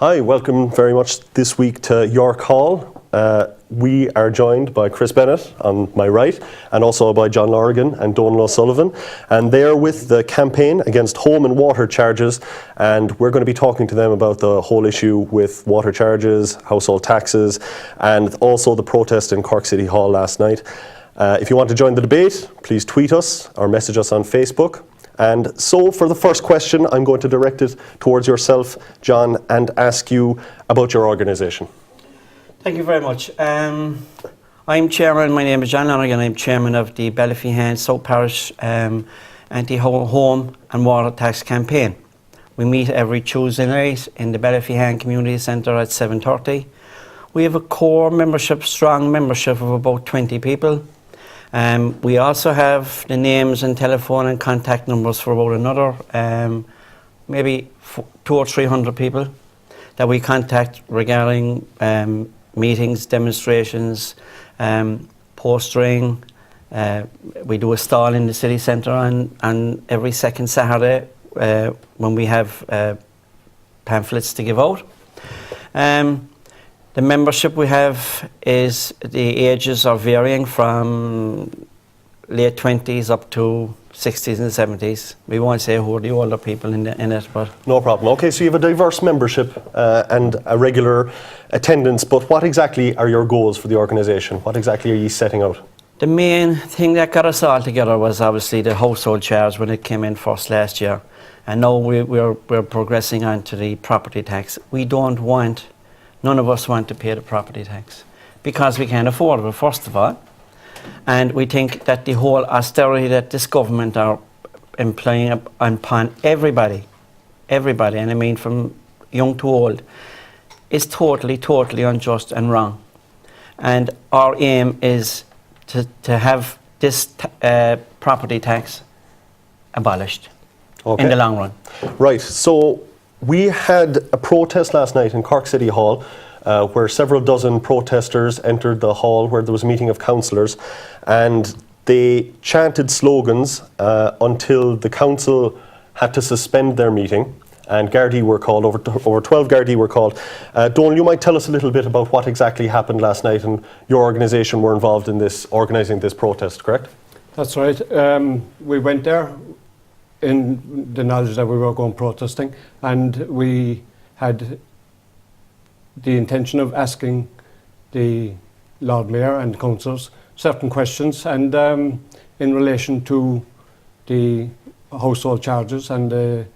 Hi, welcome very much this week to York Hall. We are joined by Chris Bennett on my right, and also by John Lonergan and Donal O'Sullivan, and they're with the campaign against home and water charges, and we're going to be talking to them about the whole issue with water charges, household taxes, and also the protest in Cork City Hall last night. If you want to join the debate, please tweet us or message us on Facebook. And so for the first question, I'm going to direct it towards yourself, John, and ask you about your organisation. Thank you very much. I'm chairman, my name is John Lonergan, I'm chairman of the Ballyphehane South Parish Anti-Home and Water Tax Campaign. We meet every Tuesday night in the Ballyphehane Community Centre at 7:30. We have a core membership, strong membership of about 20 people. We also have the names and telephone and contact numbers for about another maybe 200 or 300 people that we contact regarding meetings, demonstrations, postering. We do a stall in the city centre on every second Saturday when we have pamphlets to give out. The membership we have is, the ages are varying from late 20s up to 60s and 70s. We won't say who are the older people in it, but... No problem. Okay, so you have a diverse membership and a regular attendance, but what exactly are your goals for the organisation? What exactly are you setting out? The main thing that got us all together was obviously the household charge when it came in first last year. And now we're progressing on to the property tax. None of us want to pay the property tax because we can't afford it, first of all. And we think that the whole austerity that this government are implying upon everybody, and I mean from young to old, is totally, totally unjust and wrong. And our aim is to have this property tax abolished in the long run. Right, so we had a protest last night in Cork City Hall where several dozen protesters entered the hall where there was a meeting of councillors, and they chanted slogans until the council had to suspend their meeting, and Gardaí were called, over 12 Gardaí were called. Donal, you might tell us a little bit about what exactly happened last night, and your organisation were involved in this, organising this protest, correct? That's right. We went there in the knowledge that we were going protesting, and we had the intention of asking the Lord Mayor and councillors certain questions, and in relation to the household charges and the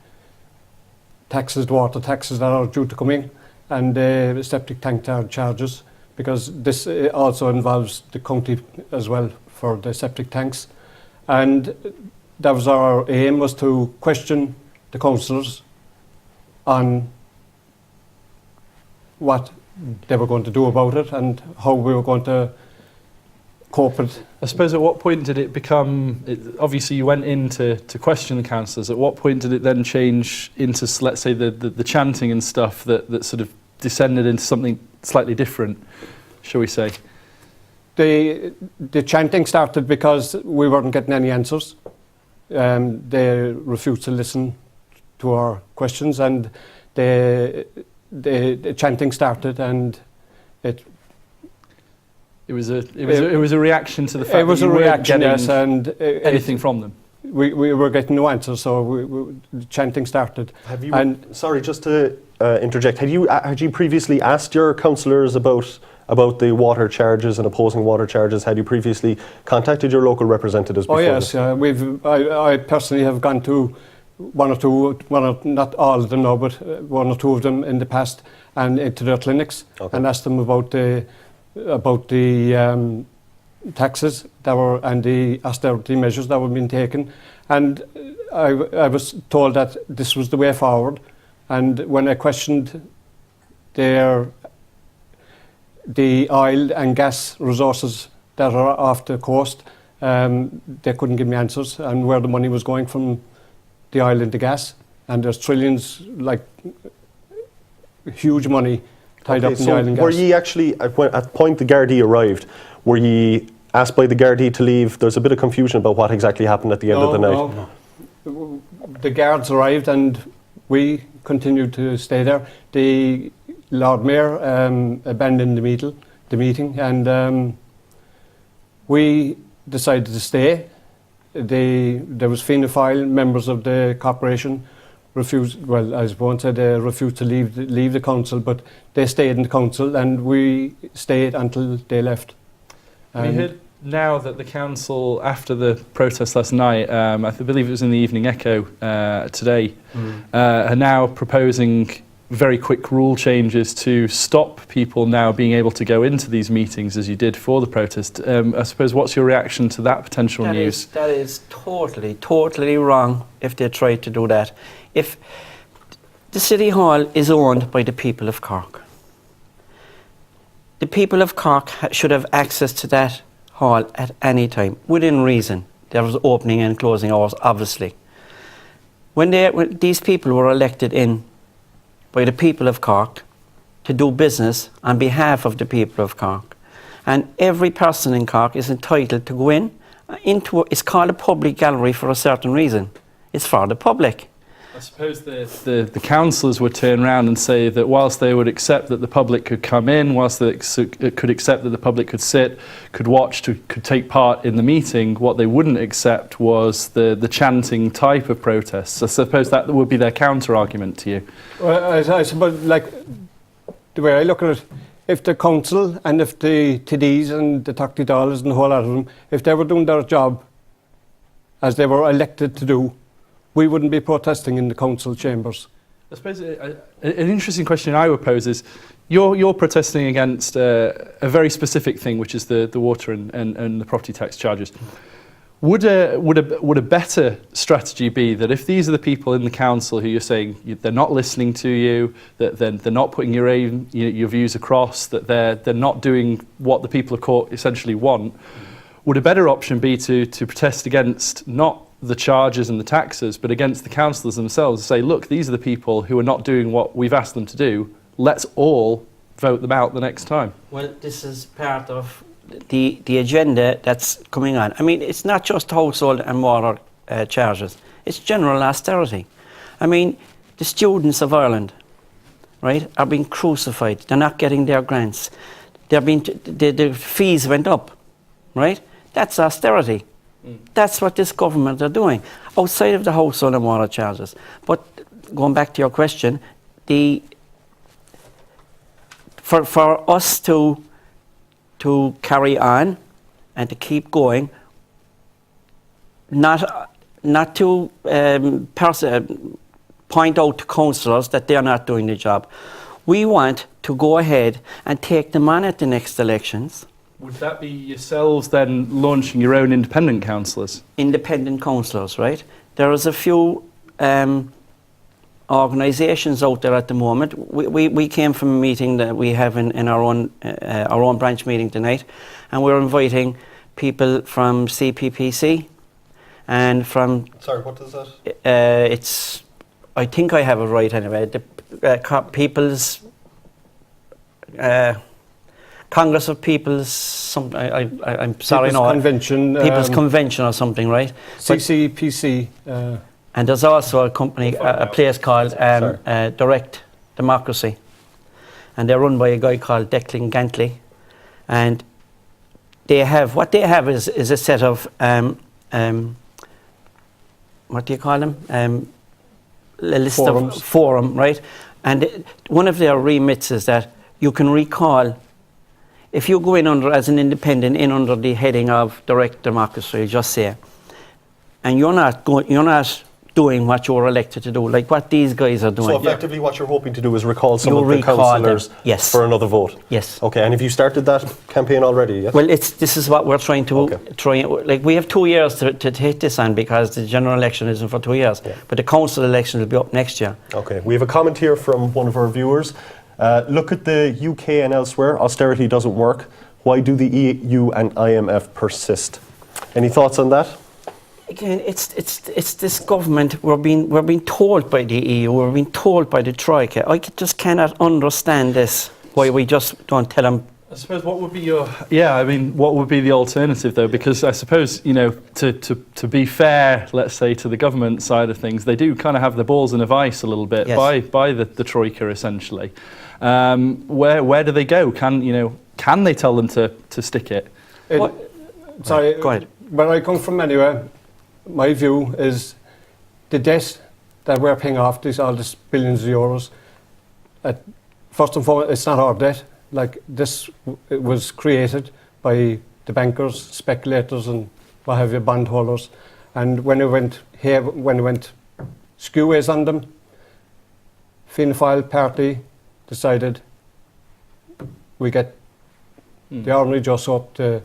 taxes, the water taxes that are due to come in, and the septic tank charges, because this also involves the county as well for the septic tanks. And that was our aim, was to question the councillors on what they were going to do about it and how we were going to cope with. I suppose at what point did it become, obviously you went in to question the councillors, at what point did it then change into, let's say, the chanting and stuff that sort of descended into something slightly different, shall we say? The chanting started because we weren't getting any answers. They refused to listen to our questions, and the chanting started, and it was a reaction to the fact that you weren't getting anything from them. We were getting no answers, so the chanting started. Sorry, just to interject, had you previously asked your councillors about the water charges and opposing water charges? Had you previously contacted your local representatives before? Oh yes, I personally have gone to not all of them now, but one or two of them in the past, and into their clinics, and asked them about the taxes that were, and the austerity measures that were being taken, and I was told that this was the way forward. And when I questioned the oil and gas resources that are off the coast, they couldn't give me answers, and where the money was going from the oil and the gas. And there's trillions, like huge money tied up in the oil and gas. Were you actually, at the point the Gardaí arrived, were you asked by the Gardaí to leave? There's a bit of confusion about what exactly happened at the end of the night. No. The guards arrived and we continued to stay there. The Lord Mayor abandoned the meeting, and we decided to stay. There was Fianna Fáil members of the corporation refused. Well, as one said, they refused to leave the council, but they stayed in the council, and we stayed until they left. We heard now that the council, after the protest last night, I believe it was in the Evening Echo today, are now proposing very quick rule changes to stop people now being able to go into these meetings as you did for the protest. I suppose, what's your reaction to that potential news? That is totally wrong if they try to do that. If the City Hall is owned by the people of Cork, the people of Cork should have access to that hall at any time, within reason. There was opening and closing hours, obviously. When these people were elected in by the people of Cork to do business on behalf of the people of Cork, and every person in Cork is entitled to go into it's called a public gallery for a certain reason. It's for the public. I suppose the councillors would turn around and say that whilst they would accept that the public could come in, whilst they could accept that the public could sit, could watch, could take part in the meeting, what they wouldn't accept was the chanting type of protests. I suppose that would be their counter-argument to you. Well, I suppose, like, the way I look at it, if the council and if the TDs and the Tacti Dollars and the whole lot of them, if they were doing their job as they were elected to do, we wouldn't be protesting in the council chambers. I suppose an interesting question I would pose is, you're protesting against a very specific thing, which is the water and the property tax charges. Would a better strategy be that if these are the people in the council who you're saying they're not listening to you, that they're not putting your views across, that they're not doing what the people of Cork essentially want, would a better option be to protest against not the charges and the taxes, but against the councillors themselves? Say, look, these are the people who are not doing what we've asked them to do. Let's all vote them out the next time. Well, this is part of the agenda that's coming on. I mean, it's not just household and water charges. It's general austerity. I mean, the students of Ireland, right, are being crucified. They're not getting their grants. The fees went up, right? That's austerity. That's what this government are doing, outside of the household and water charges. But going back to your question, for us to carry on and to keep going, not to point out to councillors that they're not doing the job. We want to go ahead and take them on at the next elections. Would that be yourselves then launching your own independent councillors? Independent councillors, right? There is a few organisations out there at the moment. We came from a meeting that we have in our own branch meeting tonight, and we're inviting people from CPPC and from... Sorry, what is that? It's... I think I have it right anyway. The People's... Congress of People's... I'm sorry, People's Convention. People's Convention or something, right? CCPC. And there's also a company, a place called Direct Democracy. And they're run by a guy called Declan Gantley. And what they have is a set of, what do you call them? A list Forums. of forum, right? And one of their remits is that you can recall, if you go in as an independent under the heading of Direct Democracy, just say, and you're not doing what you're elected to do, like what these guys are doing. So effectively what you're hoping to do is recall some of the recall councillors them, yes. for another vote? Yes. Okay, and have you started that campaign already? Yes? Well, this is what we're trying to like. We have 2 years to hit this on, because the general election isn't for 2 years, but the council election will be up next year. Okay, we have a comment here from one of our viewers. Look at the UK and elsewhere. Austerity doesn't work. Why do the EU and IMF persist? Any thoughts on that? Again, it's this government. We're being told by the EU. We're being told by the Troika. I just cannot understand this. Why we just don't tell them I suppose what would be your what would be the alternative though? Because I suppose to be fair, let's say to the government side of things, they do kind of have the balls in a vice a little bit by the troika essentially. Where do they go? Can they tell them to stick it? Sorry, go ahead. Where I come from anyway, my view is the debt that we're paying off, all these billions of euros. First and foremost, it's not our debt. Like this, it was created by the bankers, speculators, and what have you, bondholders. And when it went skew-ways on them, Fianna Fáil party decided we get the ordinary just up to.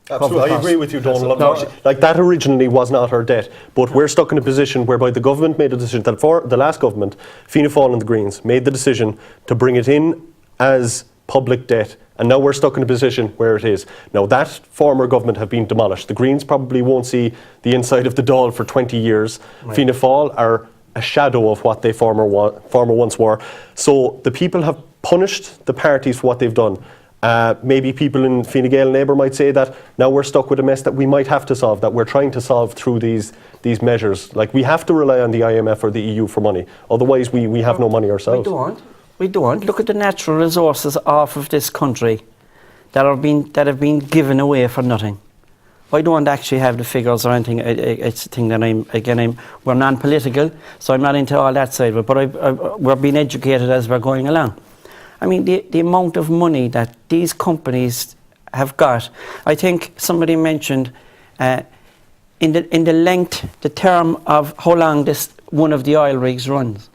Absolutely, I agree with you, Donald. Like that originally was not our debt, but we're stuck in a position whereby the government made a decision that for the last government, Fianna Fáil and the Greens made the decision to bring it in as public debt, and now we're stuck in a position where it is. Now that former government have been demolished. The Greens probably won't see the inside of the Dáil for 20 years. Right. Fianna Fáil are a shadow of what they former once were. So the people have punished the parties for what they've done. Maybe people in Fine Gael and Labour might say that now we're stuck with a mess that we might have to solve, that we're trying to solve through these measures. Like we have to rely on the IMF or the EU for money. Otherwise we have no money ourselves. We don't. Look at the natural resources off of this country that have been given away for nothing. I don't actually have the figures or anything. It's a thing that we're non-political, so I'm not into all that side of it, but we're being educated as we're going along. I mean, the amount of money that these companies have got, I think somebody mentioned in the term of how long this one of the oil rigs runs,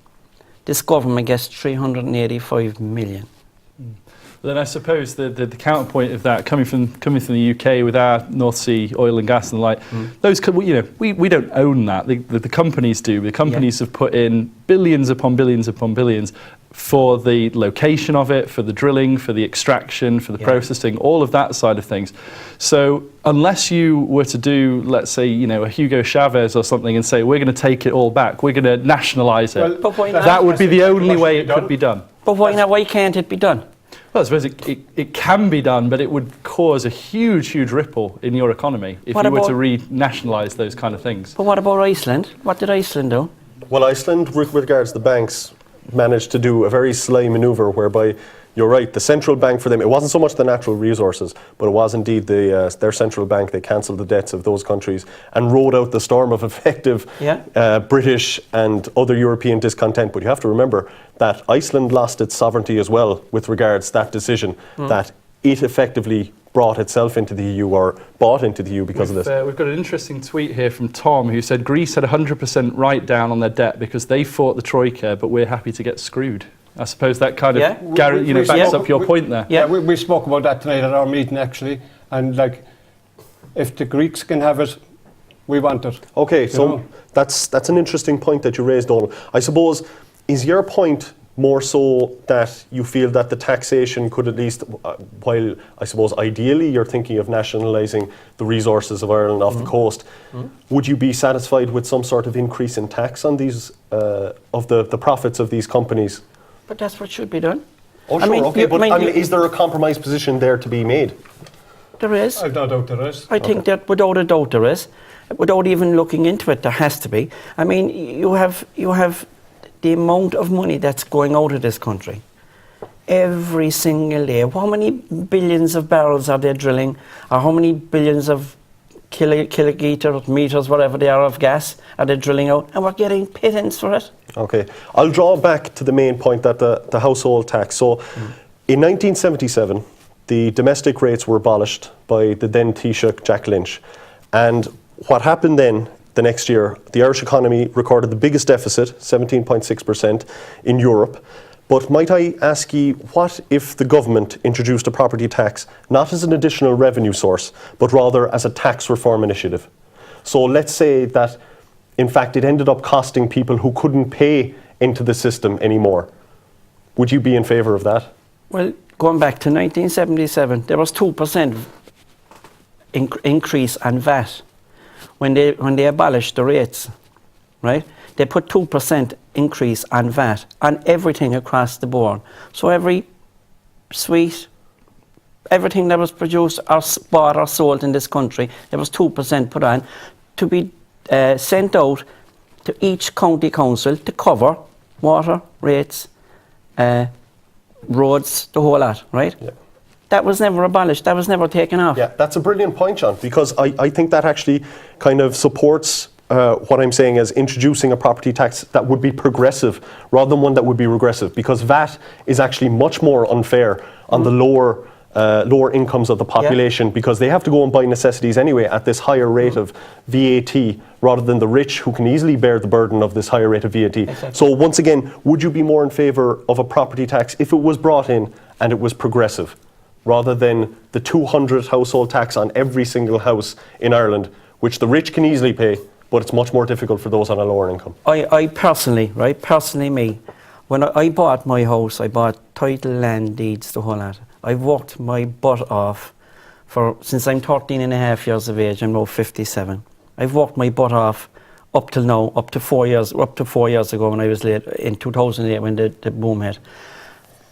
this government gets 385 million. Then I suppose the counterpoint of that, coming from the UK with our North Sea oil and gas and the like, those we don't own that. The companies do. The companies have put in billions upon billions upon billions for the location of it, for the drilling, for the extraction, for the processing, all of that side of things. So unless you were to do, let's say, a Hugo Chavez or something and say, we're going to take it all back, we're going to nationalise it, that would be the only way it could be done. But why can't it be done? Well, I suppose it can be done, but it would cause a huge ripple in your economy if you were to re-nationalise those kind of things. But what about Iceland? What did Iceland do? Well, Iceland, with regards to the banks, managed to do a very sly manoeuvre whereby, you're right, the central bank for them, it wasn't so much the natural resources, but it was indeed their central bank. They cancelled the debts of those countries and rode out the storm of effective British and other European discontent. But you have to remember that Iceland lost its sovereignty as well with regards to that decision, that it effectively brought itself into the EU or bought into the EU because of this. We've got an interesting tweet here from Tom who said Greece had 100% write down on their debt because they fought the Troika, but we're happy to get screwed. I suppose that kind of backs up your point there. Yeah, we spoke about that tonight at our meeting actually, and like, if the Greeks can have it, we want it. Okay, so that's an interesting point that you raised, Donald. I suppose, is your point more so that you feel that the taxation could at least, while I suppose ideally you're thinking of nationalising the resources of Ireland off the coast, would you be satisfied with some sort of increase in tax on these, of the profits of these companies? But that's what should be done. Oh, sure, is there a compromise position there to be made? There is. I don't doubt there is. I think that without a doubt there is. Without even looking into it, there has to be. I mean, you have the amount of money that's going out of this country every single day. How many billions of barrels are they drilling, or how many billions of meters, whatever they are, of gas are they drilling out, and we're getting pittance for it. Okay, I'll draw back to the main point that the household tax. So in 1977, the domestic rates were abolished by the then Taoiseach Jack Lynch. And what happened then, the next year, the Irish economy recorded the biggest deficit, 17.6% in Europe. But might I ask you, what if the government introduced a property tax, not as an additional revenue source, but rather as a tax reform initiative? So let's say that, in fact, it ended up costing people who couldn't pay into the system anymore. Would you be in favour of that? Well, going back to 1977, there was 2% increase on VAT when they abolished the rates, right? They put 2% increase on VAT on everything across the board. So every sweet, everything that was produced or bought or sold in this country, there was 2% put on, to be sent out to each county council to cover water, rates, roads, the whole lot, right? Yeah. That was never abolished. That was never taken off. Yeah, that's a brilliant point, John, because I think that actually kind of supports what I'm saying as introducing a property tax that would be progressive rather than one that would be regressive, because VAT is actually much more unfair on the lower incomes of the population, because they have to go and buy necessities anyway at this higher rate of VAT rather than the rich who can easily bear the burden of this higher rate of VAT. Exactly. So once again, would you be more in favour of a property tax if it was brought in and it was progressive, rather than the 200 household tax on every single house in Ireland, which the rich can easily pay, but it's much more difficult for those on a lower income? I personally, me, when I bought my house, I bought title, land, deeds, the whole lot. I've worked my butt off since I'm 13 and a half years of age. I'm now 57. I've worked my butt off up till now, up to 4 years ago when I was late, in 2008 when the boom hit.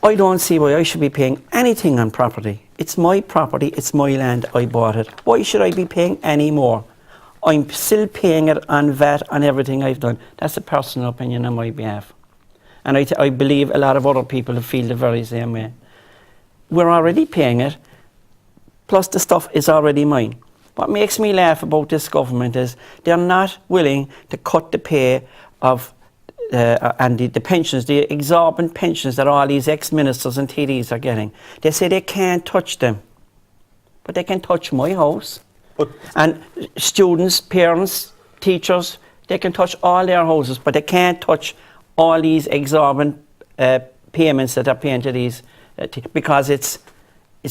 I don't see why I should be paying anything on property. It's my property, it's my land, I bought it. Why should I be paying any more? I'm still paying it on VAT on everything I've done. That's a personal opinion on my behalf. And I believe a lot of other people feel the very same way. We're already paying it, plus the stuff is already mine. What makes me laugh about this government is they're not willing to cut the pay of and the pensions, the exorbitant pensions that all these ex-ministers and TDs are getting. They say they can't touch them, but they can touch my house. And students, parents, teachers, they can touch all their houses, but they can't touch all these exorbitant payments that are paying to these, because it's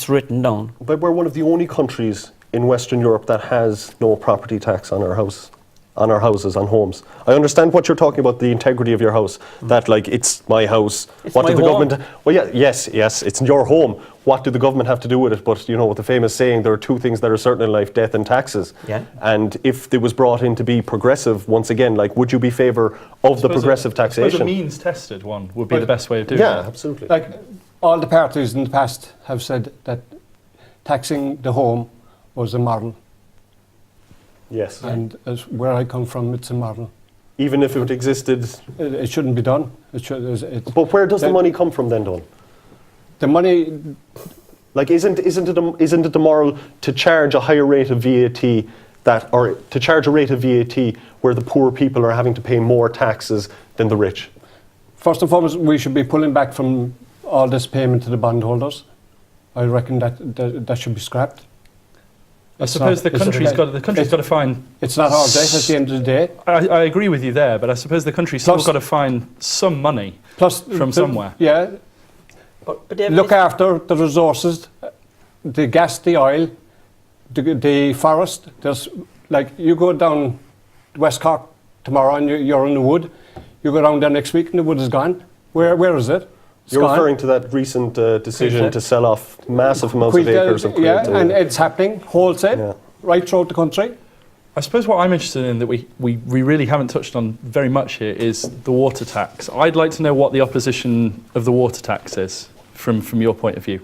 written down. But we're one of the only countries in Western Europe that has no property tax on our houses, on homes. I understand what you're talking about, the integrity of your house, that like it's my house. It's what my did the home. government? Well, yeah, yes, it's your home. What do the government have to do with it? But you know, with the famous saying, there are two things that are certain in life: death and taxes. Yeah. And if it was brought in to be progressive, once again, like, would you be favour of the progressive I suppose taxation? a means tested one would be the best way of doing Yeah, it. absolutely. Like all the parties in the past have said that taxing the home was a model. Yes. And as where I come from, it's a model. Even if it existed. It shouldn't be done. But where does the money come from then, Don? The money, Like, isn't it the moral to charge a higher rate of VAT or to charge a rate of VAT where the poor people are having to pay more taxes than the rich? first and foremost, we should be pulling back from all this payment to the bondholders. I reckon that should be scrapped. I suppose the country's got to find. It's not our debt at the end of the day. I agree with you there, but I suppose the country's still got to find some money from somewhere. Yeah, But look after the resources, the gas, the oil, the forest. There's, like, you go down West Cork tomorrow and you're in the wood. You go down there next week and the wood is gone. Where is it? You're referring to that recent decision to sell off massive amounts of acres of yeah, and it's happening wholesale, right throughout the country. I suppose what I'm interested in that we really haven't touched on very much here is the water tax. I'd like to know what the opposition of the water tax is from your point of view.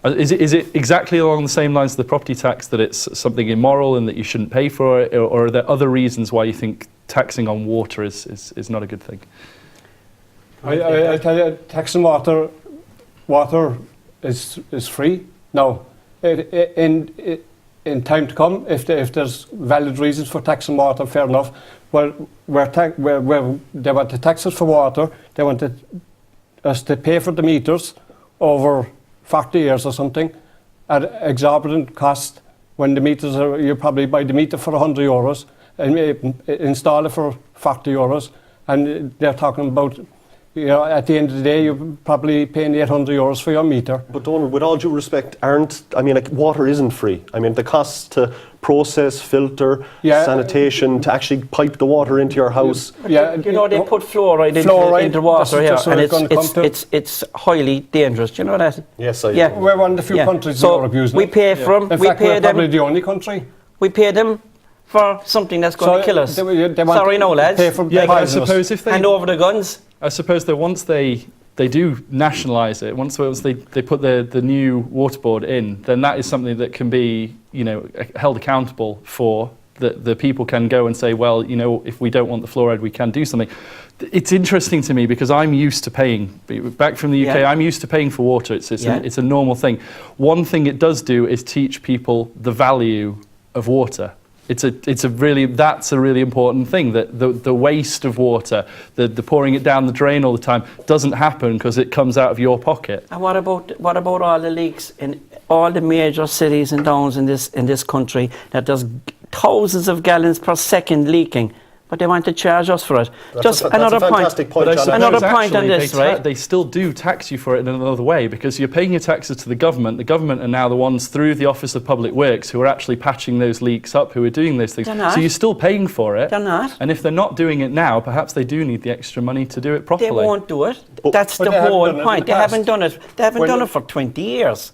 Is it exactly along the same lines as the property tax, that it's something immoral and that you shouldn't pay for it, or are there other reasons why you think taxing on water is not a good thing? I tell you, taxing water is free. Now, in time to come, if there's valid reasons for taxing water, fair enough. Well, where they want to tax us for water, they want us to pay for the meters over 40 years or something at exorbitant cost, when the meters are, you probably buy the meter for €100 and install it for €40, and they're talking about, you know, at the end of the day, you're probably paying €800 for your meter. But Donald, with all due respect, water isn't free. I mean, the costs to process, filter, sanitation, to actually pipe the water into your house. Yeah, you know, they put fluoride into water here, and it's highly dangerous. Do you know that? Yes, I do. Yeah. We're one of the few countries in Europe using it. We pay for them. In fact, we're probably the only country. We pay them for something that's going to kill us. They Sorry, no, lads. I suppose if they hand over the guns. I suppose that once they they do nationalise it, once they put the new water board in, then that is something that can be, you know, held accountable for. The people can go and say, well, you know, if we don't want the fluoride, we can do something. It's interesting to me because I'm used to paying, back from the UK, I'm used to paying for water. It's a normal thing. One thing it does do is teach people the value of water. That's a really important thing, that the waste of water, the pouring it down the drain all the time doesn't happen because it comes out of your pocket. And what about all the leaks in all the major cities and towns in this country that there's thousands of gallons per second leaking, but they want to charge us for it? That's a fantastic point, John. Another point on this, right? They still do tax you for it in another way, because you're paying your taxes to the government. The government are now the ones through the Office of Public Works who are actually patching those leaks up, who are doing those things. So you're still paying for it. They're not. And if they're not doing it now, perhaps they do need the extra money to do it properly. They won't do it. That's the whole point. They haven't done it. They haven't done it for 20 years.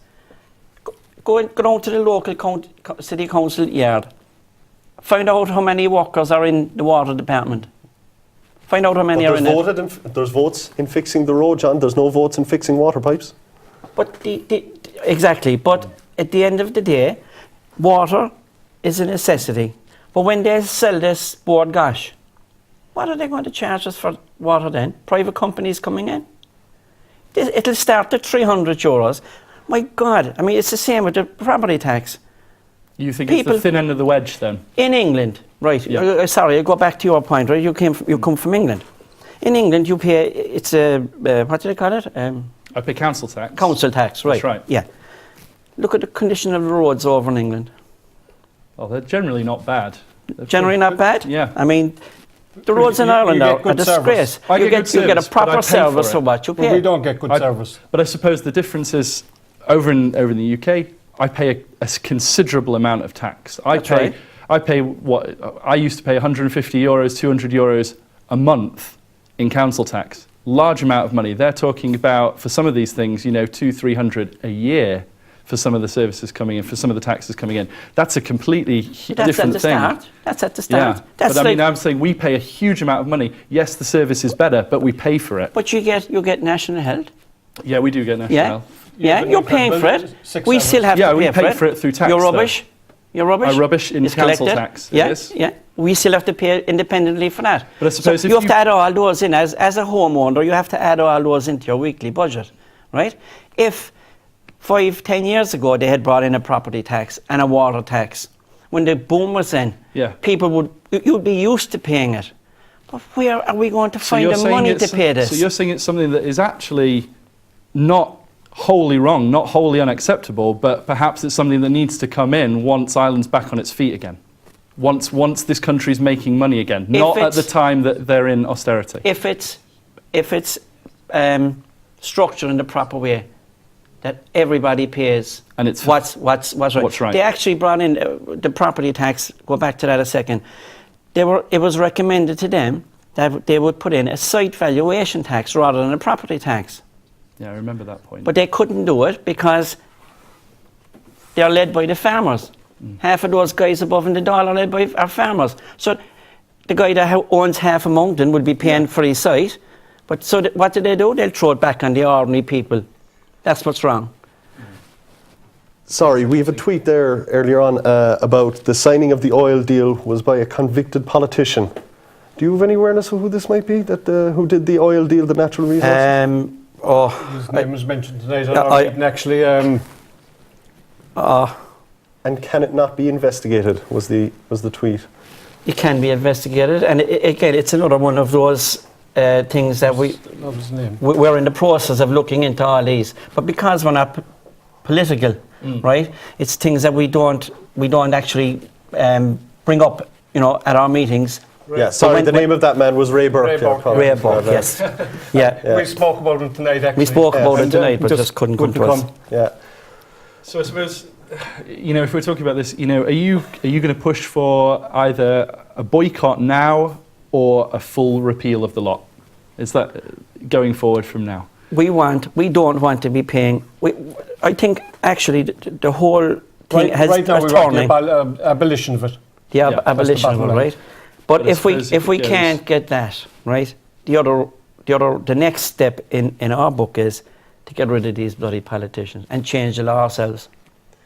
Go down to the local city council yard. Find out how many workers are in the water department. Find out how many are in it. There's votes in fixing the road, John. There's no votes in fixing water pipes. But exactly. But at the end of the day, water is a necessity. But when they sell this board, gosh, what are they going to charge us for water then? Private companies coming in? It'll start at €300. My God, I mean, it's the same with the property tax. You think it's the thin end of the wedge then? In England, right, sorry, I'll go back to your point, right? You come from England. In England, you pay, it's a, what do they call it? I pay council tax. Council tax, right. That's right. Yeah. Look at the condition of the roads over in England. Well, they're generally not bad. Generally not bad? Yeah. I mean, the roads in Ireland are a disgrace. You get a proper service for what you pay. But we don't get good service. But I suppose the difference is, over in the UK, I pay a considerable amount of tax. I pay what I used to pay €150, €200 a month in council tax. Large amount of money. They're talking about, for some of these things, you know, 200-300 a year for some of the services coming in, for some of the taxes coming in. That's a completely different thing. That's at the start. Yeah. But I mean, I'm saying we pay a huge amount of money. Yes, the service is better, but we pay for it. But you get national health. Yeah, we do get national health. Yeah, you're paying for it. We still have to pay for it. Yeah, we pay for it through tax. Your rubbish. Our rubbish in council tax. Yeah. We still have to pay independently for that. But I suppose so you have to add all those in as a homeowner. You have to add all those into your weekly budget, right? If 5-10 years ago they had brought in a property tax and a water tax, when the boom was in, you'd be used to paying it. But where are we going to find the money to pay this? So you're saying it's something that is actually not wholly wrong, not wholly unacceptable, but perhaps it's something that needs to come in once Ireland's back on its feet again. Once this country's making money again, not at the time that they're in austerity. If it's structured in the proper way, that everybody pays, and it's what's right. They actually brought in the property tax. Go back to that a second. It was recommended to them that they would put in a site valuation tax rather than a property tax. Yeah, I remember that point. But they couldn't do it because they're led by the farmers. Half of those guys above in the Dáil are led by our farmers. So the guy that owns half a mountain would be paying for his site. But so what do? They'll throw it back on the ordinary people. That's what's wrong. Sorry, we have a tweet there earlier on about the signing of the oil deal was by a convicted politician. Do you have any awareness of who this might be, who did the oil deal, the natural resources? His name was mentioned tonight on our meeting, actually. And can it not be investigated, was the tweet. It can be investigated, and again, it's another one of those things that we're in the process of looking into all these. But because we're not political, right, it's things that we don't actually bring up, at our meetings. Yeah, sorry, the name of that man was Ray Burke. Ray Burke, yes. Yeah. We spoke about him tonight, actually. We spoke about it tonight, but just couldn't come to us. Yeah. So I suppose, if we're talking about this, are you going to push for either a boycott now or a full repeal of the lot? Is that going forward from now? We don't want to be paying. I think actually the whole thing has right now we turning. want the abolition of it. Abolition of it, right? But if we can't get that, right, the other the next step in our book is to get rid of these bloody politicians and change the law ourselves.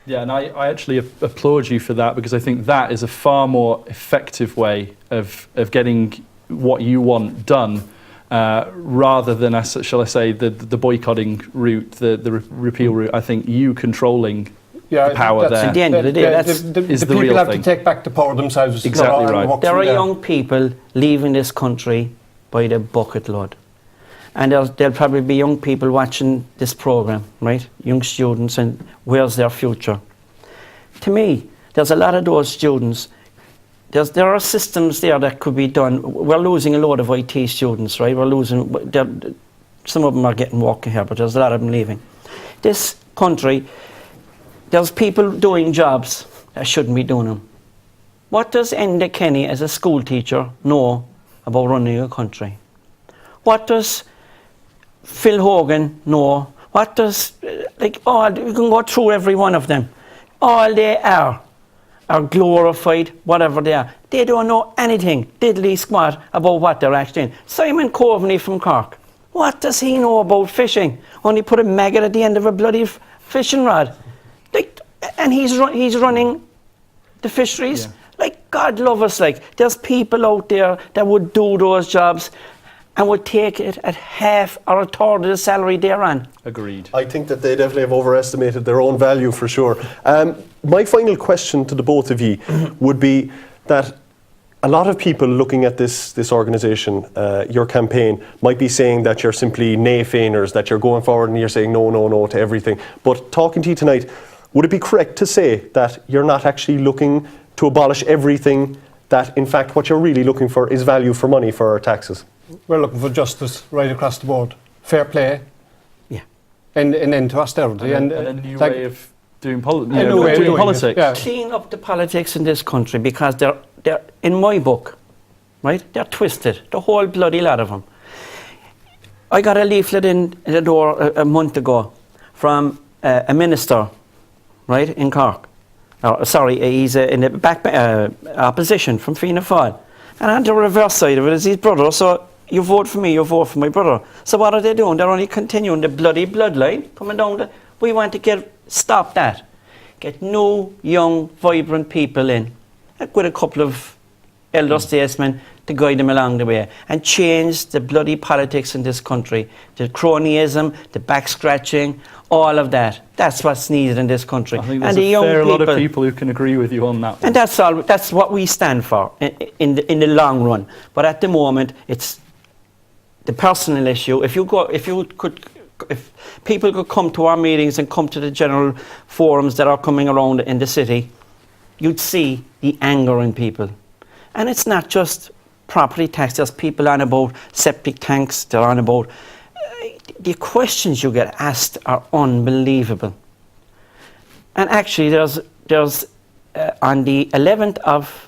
Yeah, and I actually applaud you for that, because I think that is a far more effective way of getting what you want done, rather than, shall I say, the boycotting route, the repeal route. I think you controlling the power there. At the end of the day, is the people real have thing. to take back the power themselves. Exactly right. There are young people leaving this country by the bucket load. And there'll probably be young people watching this programme, right? Young students, and where's their future? To me, there's a lot of those students. There are systems there that could be done. We're losing a load of IT students, right? Some of them are getting working here, but there's a lot of them leaving. This country, there's people doing jobs that shouldn't be doing them. What does Enda Kenny, as a school teacher, know about running a country? What does Phil Hogan know? What does, you can go through every one of them. All they are glorified, whatever they are. They don't know anything, diddly squat, about what they're actually in. Simon Coveney from Cork, what does he know about fishing? Only put a maggot at the end of a bloody fishing rod. And he's running the fisheries. Yeah. God love us, there's people out there that would do those jobs and would take it at half or a third of the salary they're on. Agreed. I think that they definitely have overestimated their own value for sure. My final question to the both of you would be that a lot of people looking at this organisation, your campaign, might be saying that you're simply naysayers, that you're going forward and you're saying no to everything. But talking to you tonight, would it be correct to say that you're not actually looking to abolish everything, that in fact what you're really looking for is value for money for our taxes? We're looking for justice right across the board. Fair play. Yeah. And an end to austerity. And a new way of doing politics. Yeah. Clean up the politics in this country, because they're in my book, right? They're twisted, the whole bloody lot of them. I got a leaflet in the door a month ago from a minister, right, in Cork. He's in the back opposition from Fianna Fáil. And on the reverse side of it is his brother. So you vote for me, you vote for my brother. So what are they doing? They're only continuing the bloody bloodline coming down. We want to stop that. Get new, young, vibrant people in, with a couple of elder statesmen to guide them along the way, and change the bloody politics in this country. The cronyism, the back scratching, all of that. That's what's needed in this country. I think there's a fair lot of people who can agree with you on that one. And that's what we stand for in the long run. But at the moment, it's the personal issue. If people could come to our meetings and come to the general forums that are coming around in the city, you'd see the anger in people. And it's not just property tax. There's people on about septic tanks. They're on about... the questions you get asked are unbelievable. And actually, there's on the 11th of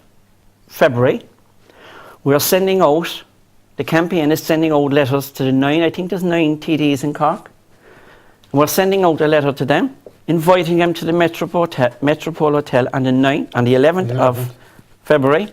February, the campaign is sending out letters to I think there's 9 TDs in Cork. And we're sending out a letter to them, inviting them to the Metropole Hotel on the 11th of February,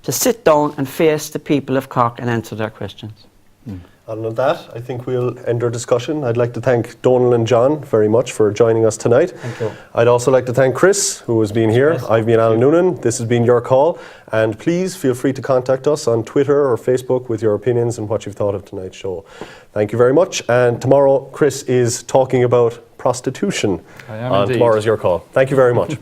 to sit down and face the people of Cork and answer their questions. And on that, I think we'll end our discussion. I'd like to thank Donal and John very much for joining us tonight. Thank you. I'd also like to thank Chris, who has been here. I've been Alan Noonan. This has been Your Call. And please feel free to contact us on Twitter or Facebook with your opinions and what you've thought of tonight's show. Thank you very much. And tomorrow, Chris is talking about prostitution on tomorrow's Your Call. Thank you very much.